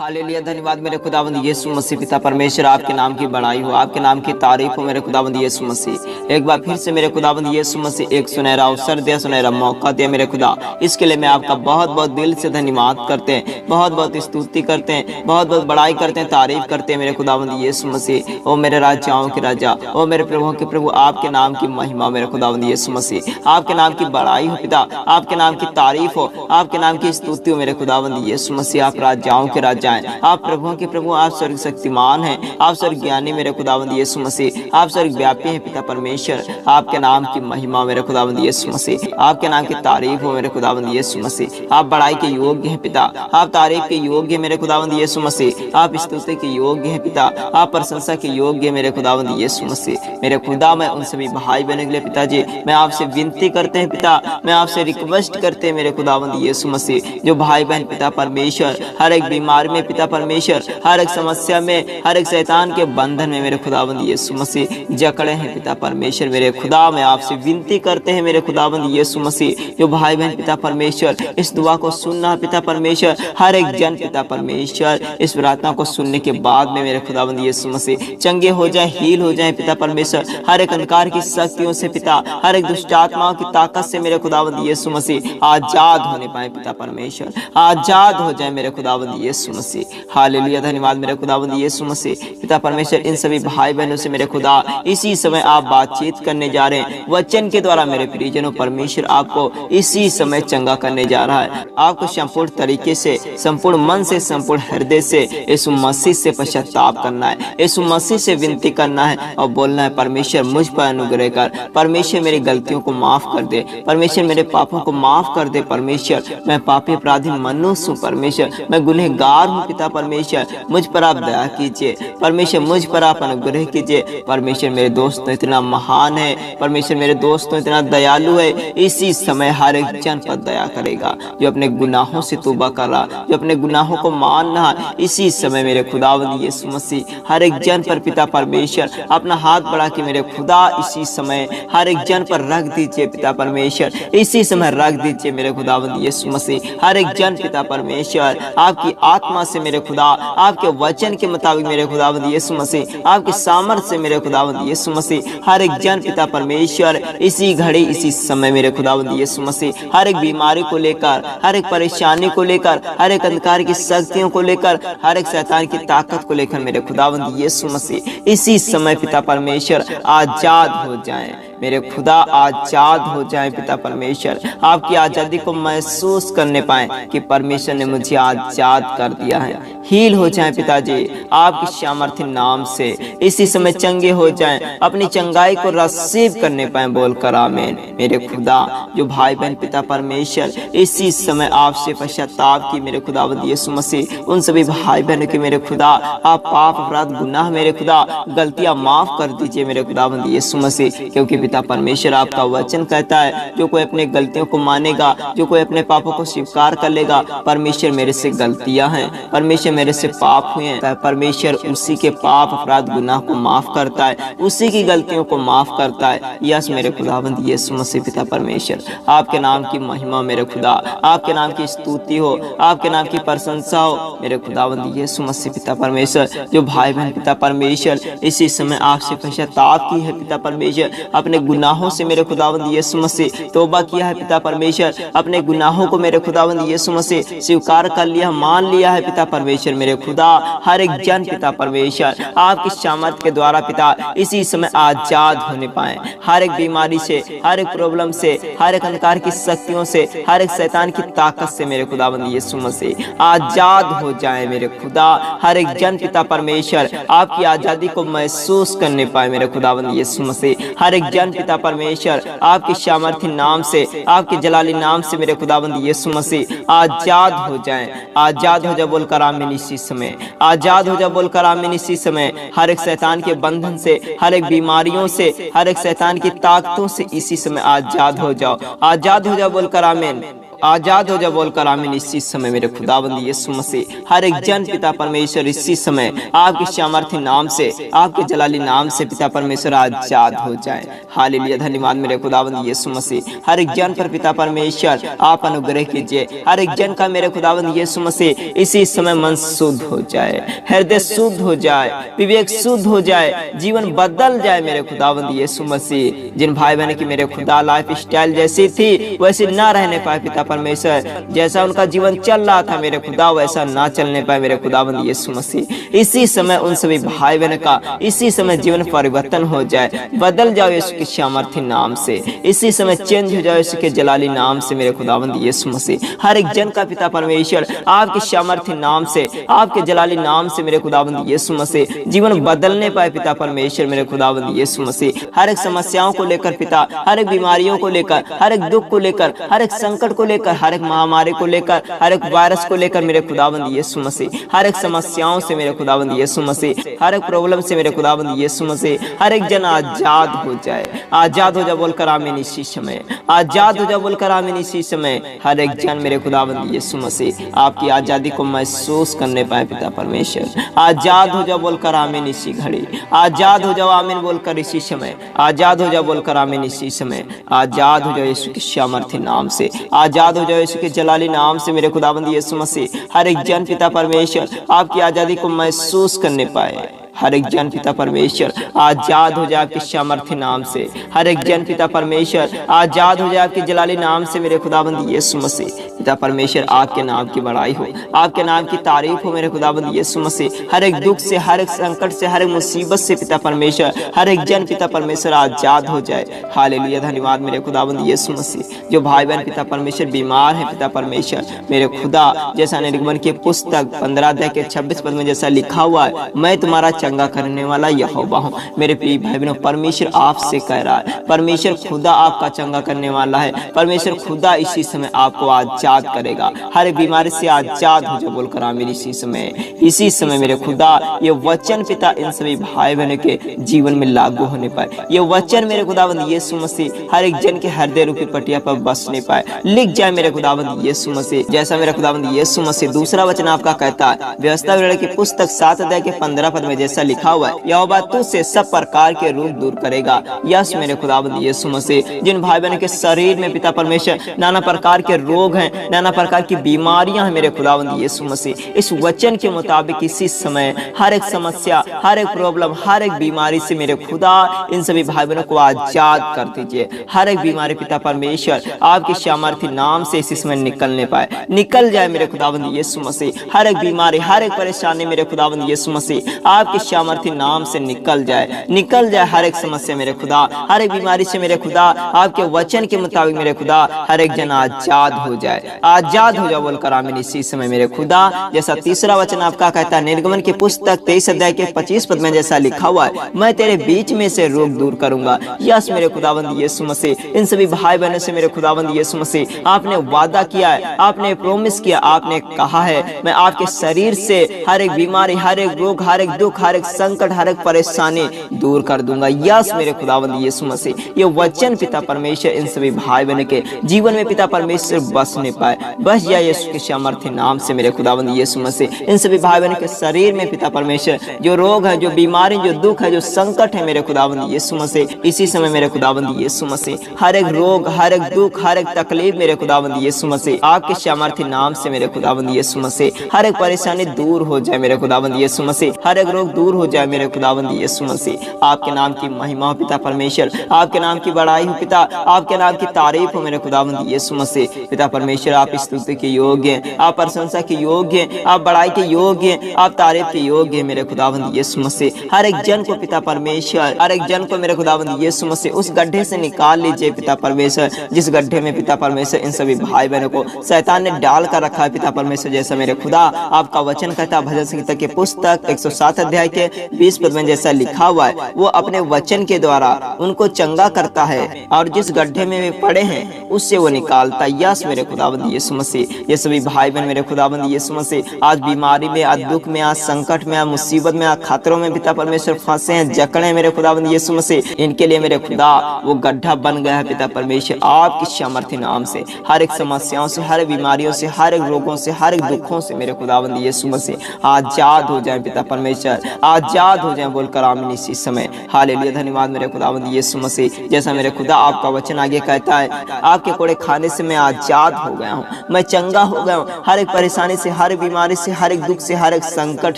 Hallelujah, धन्यवाद मेरे खुदावंद यीशु मसीह। पिता परमेश्वर, आपके नाम की बड़ाई हो, आपके नाम की तारीफ हो मेरे खुदावंद यीशु मसीह। एक बार फिर से मेरे खुदावंद यीशु मसीह एक सुनहरा अवसर दिया, सुनहरा मौका दिया मेरे खुदा। इसके लिए मैं आपका बहुत बहुत दिल से धन्यवाद करते हैं, बहुत बहुत स्तुति करते हैं, बहुत बहुत बड़ाई करते हैं, तारीफ करते हैं मेरे खुदावंद यीशु मसीह। ओ मेरे राजाओं के राजा, ओ मेरे प्रभुओं के प्रभु, आपके नाम की महिमा मेरे खुदावंद यीशु मसीह। आपके नाम की बड़ाई हो पिता, आपके नाम की तारीफ हो, आपके नाम की स्तुति हो मेरे खुदावंद यीशु मसीह। आप राजाओं के राजा हैं, आप प्रभुओं के प्रभु, आप स्वर्ग शक्तिमान हैं, आप स्वर्ग ज्ञानी मेरे खुदावंद यीशु मसीह। आप स्वर्ग व्यापी हैं पिता परमेश्वर। आपके नाम की महिमा मेरे खुदावंद यीशु मसीह, आपके नाम की तारीफ हो मेरे खुदावंद यीशु मसीह। आप बड़ाई के योग्य हैं पिता, आप तारीफ के योग्य मेरे खुदावंद यीशु मसीह। आप स्तुति के योग्य हैं पिता, आप प्रशंसा के योग्य मेरे खुदावंद यीशु मसीह। मेरे खुदा, मैं उन सभी भाई बहनों के लिए पिताजी मैं आपसे विनती करते हैं पिता, मैं आपसे रिक्वेस्ट करते हैं मेरे खुदावंद यीशु मसीह। जो भाई बहन पिता परमेश्वर हर एक बीमारी में पिता परमेश्वर, हर एक समस्या में, हर एक शैतान के बंधन में मेरे खुदावंद यीशु मसीह जकड़े हैं पिता परमेश्वर। मेरे खुदा, मैं आपसे विनती करते हैं मेरे खुदावंद यीशु मसीह। जो भाई बहन पिता परमेश्वर इस दुआ को सुनना पिता परमेश्वर, हर एक जन पिता परमेश्वर इस प्रार्थना को सुनने के बाद में मेरे खुदावंद यीशु मसीह चंगे हो जाए, हील हो जाए पिता परमेश्वर। हर एक अंधकार की शक्तियों से पिता, हर एक दुष्ट आत्माओं की ताकत से मेरे खुदावंद यीशु मसीह आजाद होने पाए पिता परमेश्वर, आजाद हो जाए मेरे खुदावंद यीशु मसीह। हालेलुया, धन्यवाद मेरे खुदावंद यीशु मसीह। पिता परमेश्वर, इन सभी भाई बहनों से मेरे खुदा इसी समय आप बातचीत करने जा रहे हैं वचन के द्वारा मेरे प्रियजनों। परमेश्वर आपको इसी समय चंगा करने जा रहा है। आपको संपूर्ण तरीके से, संपूर्ण मन से, संपूर्ण हृदय से यीशु मसीह से पश्चाताप करना है, यीशु मसीह से विनती करना है और बोलना है, परमेश्वर मुझ पर अनुग्रह कर, परमेश्वर मेरी गलतियों को माफ कर दे, परमेश्वर मेरे पापों को माफ कर दे। परमेश्वर, मैं पापी अपराधी मनुष्य हूँ परमेश्वर, मैं गुनहगार हूँ पिता परमेश्वर, मुझ पर आप दया कीजिए परमेश्वर, मुझ पर आप अनुग्रह कीजिए परमेश्वर। मेरे दोस्त तो इतना महान है परमेश्वर, मेरे दोस्त तो इतना दयालु है। इसी समय हर एक जन पर दया करेगा जो अपने गुनाहों से तौबा कर रहा, जो अपने गुनाहों को मान रहा। इसी समय मेरे खुदावंद यीशु मसीह हर एक जन पर पिता परमेश्वर अपना हाथ बढ़ा के मेरे खुदा इसी समय हर एक जन पर रख दीजिए पिता परमेश्वर, इसी समय रख दीजिए मेरे खुदावंद यीशु मसीह। हर एक जन पिता परमेश्वर आपकी आत्मा से मेरे खुदा, आपके वचन के मुताबिक मेरे खुदावंद यीशु मसीह, आपके सामर्थ्य से मेरे खुदावंद यीशु मसीह, हर एक जन पिता परमेश्वर इसी घड़ी इसी समय मेरे खुदावंद यीशु मसीह हर एक बीमारी को लेकर, हर एक परेशानी को लेकर, हर एक अंधकार की शक्तियों को लेकर, हर एक शैतान की ताकत को लेकर मेरे खुदावंद यीशु मसीह इसी समय पिता परमेश्वर आजाद हो जाएं मेरे खुदा, आजाद हो जाए पिता परमेश्वर। आपकी आजादी को महसूस करने पाए कि परमेश्वर ने मुझे आजाद कर दिया है। हील हो जाए पिताजी आपके सामर्थ्य नाम से, इसी समय चंगे हो जाएं, अपनी चंगाई को रिसीव करने पाए, बोलकर आमीन। मेरे खुदा, जो भाई बहन पिता परमेश्वर इसी समय आपसे पश्चाताप की मेरे खुदावंद यीशु मसीह, उन सभी भाई बहनों के मेरे खुदा आप पाप अपराध गुनाह मेरे खुदा गलतियां माफ कर दीजिए मेरे खुदावंद यीशु मसीह। क्योंकि पिता परमेश्वर आपका वचन कहता है, जो कोई अपने गलतियों को मानेगा, जो कोई अपने पापों को स्वीकार कर लेगा, परमेश्वर मेरे से गलतियां हैं, परमेश्वर मेरे से पाप हुए हैं, परमेश्वर उसी के पाप अपराध गुनाह को माफ करता है, उसी की गलतियों को माफ करता है। यस मेरे खुदावंद यीशु मसीह पिता परमेश्वर, आपके नाम की महिमा मेरे खुदा, आपके नाम की स्तुति हो, आपके नाम की प्रशंसा हो मेरे खुदावंद यीशु मसीह पिता परमेश्वर। जो भाई बहन पिता परमेश्वर इसी समय आपसे पश्चाताप की है पिता परमेश्वर, अपने गुनाहों से मेरे खुदावंद यीशु मसीह तौबा किया है पिता परमेश्वर, अपने गुनाहों को मेरे खुदावंद यीशु मसीह स्वीकार कर लिया, मान लिया है पिता परमेश्वर। मेरे खुदा, हर एक जन पिता परमेश्वर आपकी सामर्थ के द्वारा पिता इसी समय आजाद होने पाए, हर एक बीमारी से, हर एक प्रॉब्लम से, हर एक अंधकार की शक्तियों से, हर एक शैतान की ताकत से मेरे खुदावंद यीशु मसीह आजाद हो जाए मेरे खुदा। हर एक जन पिता परमेश्वर आपकी आजादी को महसूस करने पाए मेरे खुदावंद यीशु मसीह। हर एक जन पिता परमेश्वर आपके सामर्थ्य नाम से, आपके जलाली नाम से मेरे खुदावंद यीशु मसीह आजाद हो जाएं, आजाद हो जाए, बोलकर आमीन। इसी समय आजाद हो जाए, बोलकर आमीन। इसी समय हर एक शैतान के बंधन से, हर एक बीमारियों से, हर एक शैतान की ताकतों से इसी समय आजाद हो जाओ, आजाद हो जाओ, बोलकर आमीन। आजाद हो जा बोलकर आमीन। इसी समय मेरे खुदावंद यीशु मसीह हर एक जन पिता परमेश्वर इसी समय आपके सामर्थ्य नाम से, आपके जलाली नाम से पिता परमेश्वर आजाद हो जाए। हालेलुया, धन्यवाद मेरे खुदावंद यीशु मसीह। हर एक जन पर पिता परमेश्वर आप अनुग्रह कीजिए। हर एक जन का मेरे खुदावंद यीशु मसीह इसी समय मन शुद्ध हो जाए, हृदय शुद्ध हो जाए, विवेक शुद्ध हो जाए, जीवन बदल जाए मेरे खुदावंद यीशु मसीह। जिन भाई बहन की मेरे खुदा लाइफ स्टाइल जैसी थी वैसे ना रहने पाए पिता परमेश्वर, जैसा उनका जीवन चल रहा था मेरे खुदा वैसा ना चलने पाए मेरे खुदावंद यीशु मसीह। इसी समय उन सभी भाई बहन का इसी समय जीवन परिवर्तन हो जाए, बदल जाओ यीशु के सामर्थ्य नाम से। इसी समय चेंज हो जाओ यीशु के जलाली नाम से मेरे खुदावंद यीशु मसीह। हर एक जन का पिता परमेश्वर आपके सामर्थ्य नाम से, आपके जलाली नाम से मेरे खुदावंद यीशु मसीह जीवन बदलने पाए पिता परमेश्वर मेरे खुदावंद यीशु मसीह। हर एक समस्याओं को लेकर पिता, हर एक बीमारियों को लेकर, हर एक दुख को लेकर, हर एक संकट को लेकर, हर एक महामारी को लेकर, हर एक वायरस को लेकर मेरे खुदावंद यीशु मसीह, हर एक समस्याओं से मेरे खुदावंद यीशु मसीह, हर एक प्रॉब्लम से मेरे खुदावंद यीशु मसीह, हर एक जन आजाद हो जाए। आजाद हो जा बोलकर आमीन इसी समय, आजाद हो जा बोलकर आमीन इसी समय। हर एक जन मेरे खुदावंद यीशु मसीह आपकी आजादी को महसूस करने पाए पिता परमेश्वर। आजाद हो जा बोलकर आमीन इसी घड़ी, आजाद हो जाओ आमीन बोलकर इसी समय, आजाद हो जा बोलकर आमीन इसी समय। आजाद हो जाओ यीशु के सामर्थ्य नाम से, आजाद हो जाओ यीशु के जलाली नाम से मेरे खुदावंद यीशु मसीह। हर एक जन पिता परमेश्वर आपकी आजादी को महसूस करने पाए। हर एक जन पिता परमेश्वर आजाद हो जाए आपके सामर्थ्य नाम से। हर एक जन पिता परमेश्वर आजाद हो जाए आपके जलाली नाम से मेरे खुदावंद यीशु मसीह। पिता परमेश्वर आपके नाम की बड़ाई हो, आपके नाम की तारीफ हो मेरे खुदावंद यीशु मसीह। हर एक दुख से, हर एक संकट से, हर एक मुसीबत से पिता परमेश्वर हर एक जन पिता परमेश्वर आजाद हो जाए। हालेलुया, धन्यवाद मेरे खुदावंद यीशु मसीह। जो भाई बहन पिता परमेश्वर बीमार है पिता परमेश्वर मेरे खुदा, जैसा निर्गमन की पुस्तक 15 अध्याय के 26 पद में जैसा लिखा हुआ है, मैं तुम्हारा चंगा करने वाला यहोवा हूँ। मेरे प्रिय भाई बहनों, परमेश्वर आपसे कह रहा है, परमेश्वर खुदा आपका चंगा करने वाला है। परमेश्वर खुदा इसी समय आपको आजाद करेगा। हर बीमारी से आजाद हो जाओ बोलकर आमीन इसी समय। इसी समय मेरे खुदा ये वचन पिता इन सभी भाई बहनों के जीवन में लागू होने पाए। ये वचन मेरे खुदावंद यीशु मसीह हर एक जन के हृदय रूपी पटिया पर बसने पाए, लिख जाए मेरे खुदावंद यीशु मसीह। जैसा मेरे खुदावंद यीशु मसीह दूसरा वचन आपका कहता है, व्यवस्था की पुस्तक 7 अध्याय के 15 पद में जैसा लिखा हुआ है, यहोवा तुझसे सब प्रकार के रोग दूर करेगा। यस मेरे खुदावंद यीशु मसीह, जिन भाई बहनों के शरीर में पिता परमेश्वर नाना प्रकार के रोग हैं, नाना प्रकार की बीमारियां हैं मेरे खुदावंद यीशु मसीह, इस वचन के मुताबिक इसी समय हर एक समस्या, हर एक प्रॉब्लम, हर एक बीमारी से मेरे खुदा इन सभी भाई बहनों को आजाद कर दीजिए। हर एक बीमारी पिता परमेश्वर आपके सामर्थ्य नाम से इसी समय निकलने पाए, निकल जाए मेरे खुदावंद यीशु मसीह। हर एक बीमारी, हर एक परेशानी मेरे खुदावंद यीशु मसीह आपके सामर्थ्य नाम से निकल जाए, निकल जाए हर एक समस्या मेरे खुदा, हर एक बीमारी से मेरे खुदा आपके वचन के मुताबिक मेरे खुदा हर एक जन आजाद हो जाए, आजाद हो जाओ बोलकर आमीन इसी समय मेरे खुदा। जैसा तीसरा वचन आपका कहता है निर्गमन की पुस्तक 23 अध्याय के 25 पद में जैसा लिखा हुआ है, मैं तेरे बीच में से रोग दूर करूंगा। यस मेरे खुदावंद यीशु मसीह, इन सभी भाई बहनों से मेरे खुदावंद यीशु मसीह आपने वादा किया है, आपने प्रॉमिस किया, आपने कहा है मैं आपके शरीर से हर एक बीमारी, हर एक रोग, हर एक दुख, हर एक संकट, हर एक परेशानी दूर कर दूंगा। यस मेरे खुदावंद यीशु मसीह, ये वचन पिता परमेश्वर इन सभी भाई बहनों के जीवन में पिता परमेश्वर बसने पाए, बस जाए यीशु के सामर्थ्य नाम से मेरे खुदावंद यीशु मसीह। इन सभी भाई बहनों के शरीर में पिता परमेश्वर जो रोग है, जो बीमारी, जो दुख है, जो संकट है मेरे खुदावंद यीशु मसीह, इसी समय मेरे खुदावंद यीशु मसीह हर एक रोग, हर एक दुख, हर एक तकलीफ मेरे खुदावंद यीशु मसीह आपके सामर्थ्य नाम से मेरे खुदावंद यीशु मसीह हर एक परेशानी दूर हो जाए मेरे खुदावंद यीशु मसीह, हर एक रोग दूर हो जाए मेरे खुदावंद यीशु मसीह। आपके नाम की महिमा हो पिता परमेश्वर, आपके नाम की बड़ाई हो पिता, आपके नाम की तारीफ हो मेरे खुदावंद यीशु मसीह। पिता परमेश्वर आप स्तुति के योग्य हैं, आप प्रशंसा के योग्य हैं, आप बड़ाई के योग्य हैं, आप तारीफ के योग्य हैं मेरे खुदावंद यीशु मसीह। हर एक जन को पिता परमेश्वर, हर एक जन को मेरे खुदावंद यीशु मसीह उस गड्ढे से निकाल लीजिए पिता परमेश्वर, जिस गड्ढे में पिता परमेश्वर इन सभी भाई बहनों को शैतान ने डाल कर रखा है पिता परमेश्वर। जैसा मेरे खुदा आपका वचन कहता है भजन संहिता की पुस्तक 107 अध्याय के 20 पद में जैसा लिखा हुआ है, वो अपने वचन के द्वारा उनको चंगा करता है और जिस गड्ढे में वे पड़े हैं उससे वो निकालता। यस मेरे खुदा खुदाबंद यीशु मसीह। ये सभी भाई बहन मेरे खुदाबंद यीशु मसीह आज बीमारी में, आज दुख में, आज संकट में, आज मुसीबत में, आज खतरों में पिता परमेश्वर फंसे हैं, जकड़े मेरे खुदाबंद यीशु मसीह। इनके लिए मेरे खुदा वो गड्ढा बन गया है पिता परमेश्वर आपकी सामर्थ्य नाम से। हर एक समस्याओं से, हर एक बीमारियों से, हर एक रोगों से, हर एक दुखों से मेरे खुदाबंद यीशु मसीह आजाद हो जाए पिता परमेश्वर, आजाद हो जाए बोलकर आमीन इसी समय। हालेलुया, धन्यवाद मेरे खुदाबंद यीशु मसीह। जैसा मेरे खुदा आपका वचन आगे कहता है, आपके कोड़े खाने से मैं आजाद हो गया हूँ, मैं चंगा हो गया हूँ हर एक परेशानी से, हर एक बीमारी से, हर एक दुख से, हर एक संकट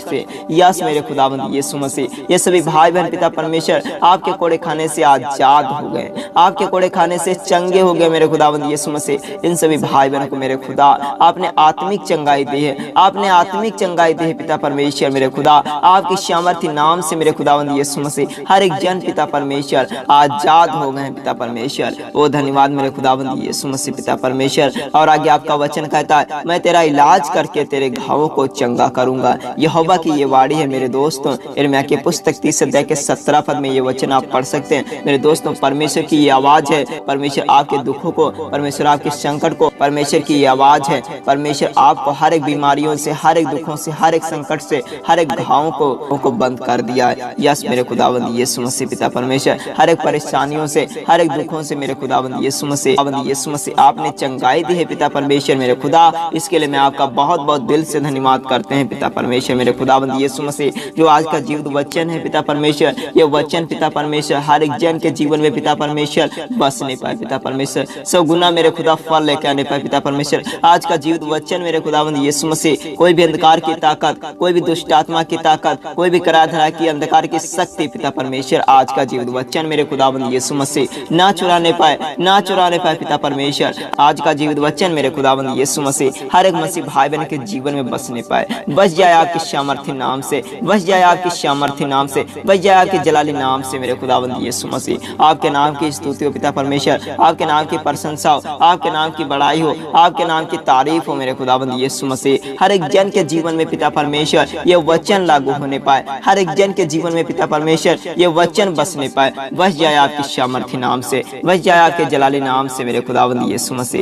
से। यस मेरे खुदाबंद यीशु मसीह, ये सभी भाई बहन पिता परमेश्वर आपके कोड़े खाने से आजाद हो गए, आपके कोड़े खाने से चंगे हो गए मेरे खुदाबंद यीशु मसीह। इन सभी भाई बहनों को मेरे खुदा आपने आत्मिक चंगाई दी है, आपने आत्मिक चंगाई दी है पिता परमेश्वर मेरे खुदा आपकी सामर्थ्य नाम से मेरे खुदाबंद यीशु मसीह। हर एक जन पिता परमेश्वर आजाद हो गए पिता परमेश्वर। ओ धन्यवाद मेरे खुदाबंद यीशु मसीह पिता परमेश्वर। और आगे आपका वचन कहता है, मैं तेरा इलाज करके तेरे घावों को चंगा करूंगा। यहोवा की ये वाणी है मेरे दोस्तों। यिर्मयाह की पुस्तक 30 अध्याय के 17 पद में ये वचन आप पढ़ सकते हैं मेरे दोस्तों। परमेश्वर की ये आवाज है, परमेश्वर आपके दुखों को, परमेश्वर आपके संकट को, परमेश्वर की ये आवाज है। परमेश्वर आपको हर एक बीमारियों से, हर एक दुखों से, हर एक संकट से, हर एक घावों को बंद कर दिया है। यस मेरे खुदावंद यीशु मसीह पिता परमेश्वर, हर एक परेशानियों से, हर एक दुखों से मेरे खुदावंद यीशु मसीह आपने चंगाई दी है पिता परमेश्वर मेरे खुदा। इसके लिए मैं आपका बहुत बहुत दिल से धन्यवाद करते हैं पिता परमेश्वर मेरे खुदावंद यीशु मसीह। जो आज का जीवित वचन है पिता परमेश्वर, ये वचन पिता परमेश्वर हर एक जन के जीवन में पिता परमेश्वर बस नहीं पाए पिता परमेश्वर, 100 गुना मेरे खुदा फल लेके आने पाए पिता परमेश्वर। आज का जीवित वचन मेरे खुदावंद यीशु मसीह कोई भी अंधकार की ताकत, कोई भी दुष्ट आत्मा की ताकत, कोई भी कराधरा की अंधकार की शक्ति पिता परमेश्वर आज का जीवित वचन मेरे खुदावंद यीशु मसीह ना चुराने पाए पिता परमेश्वर। आज का जीवित वचन मेरे खुदावंद यीशु मसीह हर एक मसीह भाई बहन के जीवन में बसने पाए, बस जाए आपके सामर्थ्य नाम से, बस जाए आपके सामर्थ्य नाम से, बस जाए आपके जलाली नाम से मेरे खुदावंद यीशु मसीह। आपके नाम की स्तुति हो पिता परमेश्वर, आपके नाम की प्रशंसा हो, आपके नाम की बड़ाई हो, आपके नाम की तारीफ हो मेरे खुदावंद यीशु मसीह। हर एक जन के जीवन में पिता परमेश्वर ये वचन लागू होने पाए, हर एक जन के जीवन में पिता परमेश्वर ये वचन बसने पाए, बस जाए आपके सामर्थ्य नाम से, बस जाए आपके जलाली नाम से मेरे खुदावंद यीशु मसीह।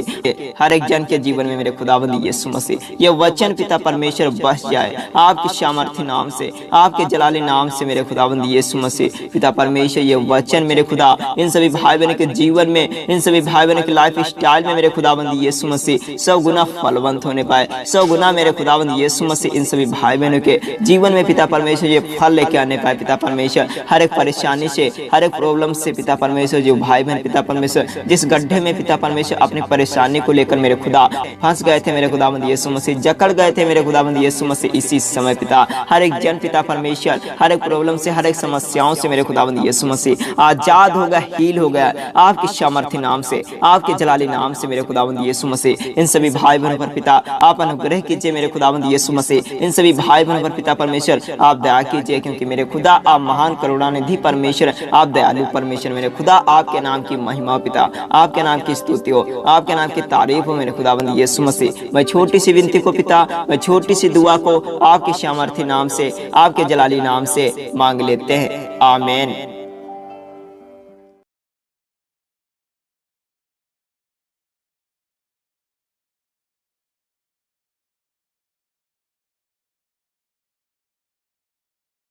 हर एक जन के जीवन में मेरे खुदावंद यीशु मसीह ये वचन पिता परमेश्वर बस जाए आपके सामर्थ्य नाम से, आपके जलाली नाम से मेरे खुदावंद यीशु मसीह। पिता परमेश्वर ये वचन मेरे खुदा इन सभी भाई बहनों के जीवन में, इन सभी भाई बहनों के लाइफ स्टाइल में मेरे खुदावंद यीशु मसीह 100 गुना फलवंत होने पाए, 100 गुना मेरे खुदावंद यीशु मसीह इन सभी भाई बहनों के जीवन में पिता परमेश्वर ये फल लेके आने पाए पिता परमेश्वर। हर एक परेशानी से, हर एक प्रॉब्लम से पिता परमेश्वर जो भाई बहन पिता परमेश्वर जिस गड्ढे में पिता परमेश्वर अपनी परेशानी को लेकर मेरे खुदा फंस गए थे मेरे खुदावंद यीशु मसीह, जकड़ गए थे मेरे खुदावंद यीशु मसीह, इसी समय पिता हर एक जन पिता परमेश्वर हर एक प्रॉब्लम से, हर एक समस्याओं से मेरे खुदावंद यीशु मसीह आजाद हो गया, हील हो गया आपके सामर्थ्य नाम से, आपके जलाली नाम से मेरे खुदावंद यीशु मसीह। इन सभी भाई बहनों पर पिता आप अनुग्रह कीजिए मेरे खुदावंद यीशु मसीह। इन सभी भाई बहनों पर पिता परमेश्वर आप दया कीजिए, क्योंकि मेरे खुदा आप महान करुणानिधि परमेश्वर, आप दयालु परमेश्वर मेरे खुदा। आपके नाम की महिमा पिता, आपके नाम की स्तुति हो, आपके नाम की तारीफ हो मेरे खुदावंद यीशु मसीह। मैं छोटी सी विनती को पिता, मैं छोटी सी दुआ को आपके सामर्थ्य नाम से, आपके जलाली नाम से मांग लेते हैं, आमीन।